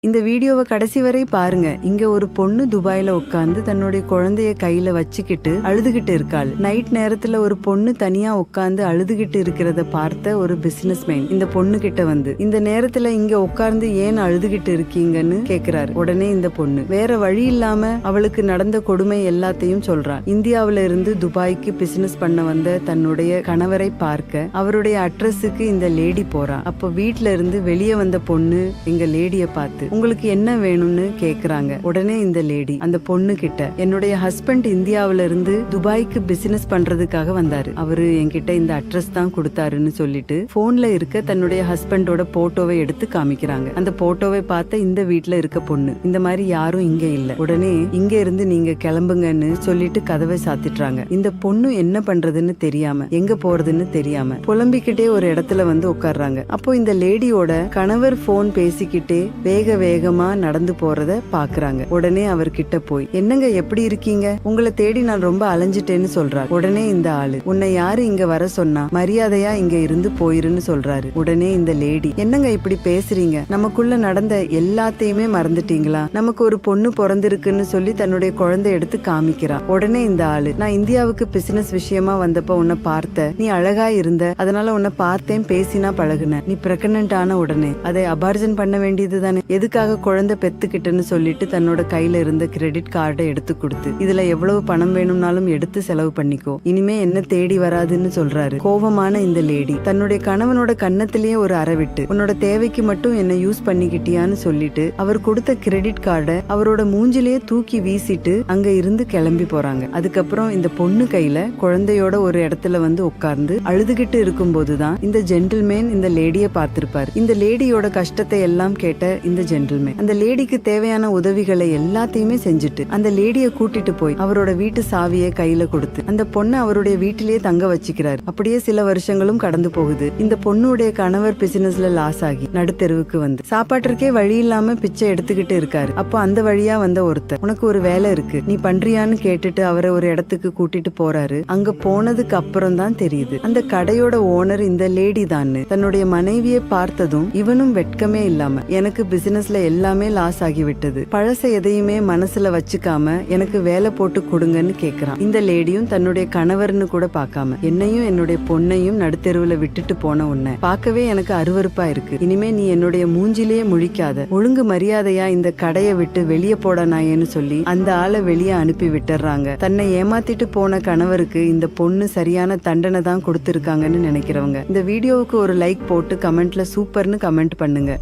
இந்த வீடியோவை கடைசி வரை பாருங்க. இங்க ஒரு பொண்ணு துபாயில உட்கார்ந்து தன்னுடைய குழந்தைய கையில வச்சுக்கிட்டு அழுதுகிட்டு இருக்காள். நைட் நேரத்துல ஒரு பொண்ணு தனியா உட்கார்ந்து அழுதுகிட்டு இருக்கிறத பார்த்த ஒரு பிசினஸ் மேன் இந்த பொண்ணு கிட்ட வந்து, இந்த நேரத்துல இங்க உட்கார்ந்து ஏன் அழுதுகிட்டு இருக்கீங்கன்னு கேக்குறாரு. உடனே இந்த பொண்ணு வேற வழி இல்லாம அவளுக்கு நடந்த கொடுமை எல்லாத்தையும் சொல்றா. இந்தியாவில இருந்து துபாய்க்கு பிசினஸ் பண்ண வந்த தன்னுடைய கணவரை பார்க்க அவருடைய அட்ரஸுக்கு இந்த லேடி போறா. அப்போ வீட்ல இருந்து வெளியே வந்த பொண்ணு எங்க லேடிய பார்த்து, உங்களுக்கு என்ன வேணும்னு கேக்குறாங்க. உடனே இந்த லேடி அந்த பொண்ணு கிட்ட, என்னுடைய ஹஸ்பண்ட் இந்தியாவில இருந்து துபாய்க்கு பிசினஸ் பண்றதுக்காக வந்தாரு, அவரு என்கிட்ட இந்த அட்ரஸ் தான் கொடுத்தாருன்னு சொல்லிட்டு போன்ல இருக்க தன்னுடைய ஹஸ்பண்டோட போட்டோவை எடுத்து காமிக்கிறாங்க. அந்த போட்டோவை பார்த்த இந்த வீட்ல இருக்க பொண்ணு, இந்த மாதிரி யாரும் இங்க இல்ல, உடனே இங்க இருந்து நீங்க கிளம்புங்கன்னு சொல்லிட்டு கதவை சாத்திட்டுறாங்க. இந்த பொண்ணு என்ன பண்றதுன்னு தெரியாம, எங்க போறதுன்னு தெரியாம புலம்பிக்கிட்டே ஒரு இடத்துல வந்து உட்கார்றாங்க. அப்போ இந்த லேடியோட கணவர் போன் பேசிக்கிட்டே வேக வேகமா நடந்து போறத பாக்குறாங்க. உடனே அவர்கிட்ட போய், என்னங்க எப்படி இருக்கீங்க, உங்களை தேடி நான் ரொம்ப அலைஞ்சிட்டேன்னு சொல்றாரு. உடனே இந்த ஆளு, உன்னை யாரு இங்க வர சொன்னா, மரியாதையா இங்க இருந்து போயிருன்னு சொல்றாரு. உடனே இந்த லேடி, என்னங்க இப்படி பேசுறீங்க, நமக்குள்ள நடந்த எல்லாத்தையுமே மறந்துட்டீங்களா, நமக்கு ஒரு பொண்ணு பிறந்திருக்குன்னு சொல்லி தன்னுடைய குழந்தை எடுத்து காமிக்கிறா. உடனே இந்த ஆளு, நான் இந்தியாவுக்கு பிசினஸ் விஷயமா வந்தப்ப உன்னை பார்த்த, நீ அழகா இருந்த, அதனால உன்னை பார்த்தேன், பேசினா பழகுன, நீ பிரெக்னன்ட் ஆன உடனே அதை அபார்ஜன் பண்ண வேண்டியது தானே, எதுக்காக குழந்தை பெத்துக்கிட்டுன்னு சொல்லிட்டு தன்னோட கையில இருந்த கிரெடிட் கார்டை எடுத்து கொடுத்து, இதுல எவ்வளவு பணம் வேணும்னாலும் எடுத்து செலவு பண்ணிக்கோ, இனிமே என்ன தேடி வராதுன்னு சொல்றாரு. கோபமான இந்த லேடி தன்னுடைய கணவனோட கன்னத்திலேயே ஒரு அறவிட்டு, உன்னோட தேவைக்கு மட்டும் என்ன யூஸ் பண்ணிக்கிட்டியான்னு சொல்லிட்டு அவர் கொடுத்த கிரெடிட் கார்டை அவரோட மூஞ்சிலேயே தூக்கி வீசிட்டு அங்க இருந்து கிளம்பி போறாங்க. அதுக்கப்புறம் இந்த பொண்ணு கையில குழந்தையோட ஒரு இடத்துல வந்து உட்கார்ந்து அழுதுகிட்டு இருக்கும் போதுதான் இந்த ஜென்டில்மேன் இந்த லேடிய பார்த்திருப்பாரு. இந்த லேடியோட கஷ்டத்தை எல்லாம் கேட்ட இந்த ஜென்டில்மேன் அந்த லேடிக்கு தேவையான உதவிகளை எல்லாத்தையுமே செஞ்சுட்டு அந்த லேடிய கூட்டிட்டு போய் அவரோட வீட்டு சாவியை கையில கொடுத்து அந்த பொண்ணை அவருடைய வீட்டிலேயே தங்க வச்சுக்கிறாரு. அப்படியே சில வருஷங்களும் கடந்து போகுது. இந்த பொண்ணுடைய கணவர் பிசினஸ்ல லாஸ் ஆகி நடுத்தெருவுக்கு வந்து சாப்பாட்டிற்கே வழி இல்லாம பிச்சை எடுத்துக்கிட்டு இருக்காரு. அப்போ அந்த வழியா வந்த ஒருத்தர், உனக்கு ஒரு வேலை இருக்கு, நீ பண்றியான்னு கேட்டுட்டு அவரை ஒரு இடத்துக்கு கூட்டிட்டு போறாரு. அங்க போனதுக்கு அப்புறம் தான் தெரியுது அந்த கடையோட ஓனர் இந்த லேடி தான். தன்னுடைய மனைவியை பார்த்ததும் இவனும் வெட்கமே இல்லாம, எனக்கு பிசினஸ்ல எல்லாமே லாஸ் ஆகிவிட்டது, பழச எதையுமே மனசுல வச்சுக்காம எனக்கு வேலை போட்டு கொடுங்கன்னு கேக்குறான். இந்த லேடியும் தன்னுடைய கணவர்னு கூட பார்க்காம, என்னையும் என்னுடைய பொண்ணையும் நடுத்தெருவுல விட்டுட்டு போன உன்னை பார்க்கவே எனக்கு அருவருப்பா இருக்கு, இனிமே நீ என்னுடைய மூஞ்சிலேயே முழிக்காத, ஒழுங்கு மரியாதையா இந்த கடையை விட்டு வெளியே போட நாயேன்னு சொல்லி அந்த ஆளை வெளியே அனுப்பி விட்டுறாங்க. தன்னை ஏமாத்திட்டு போன கணவருக்கு இந்த பொண்ணு சரியான தண்டனை தான் கொடுத்திருக்காங்கன்னு நினைக்கிறவங்க இந்த வீடியோவுக்கு ஒரு லைக் போட்டு கமெண்ட்ல சூப்பர்னு கமெண்ட் பண்ணுங்க.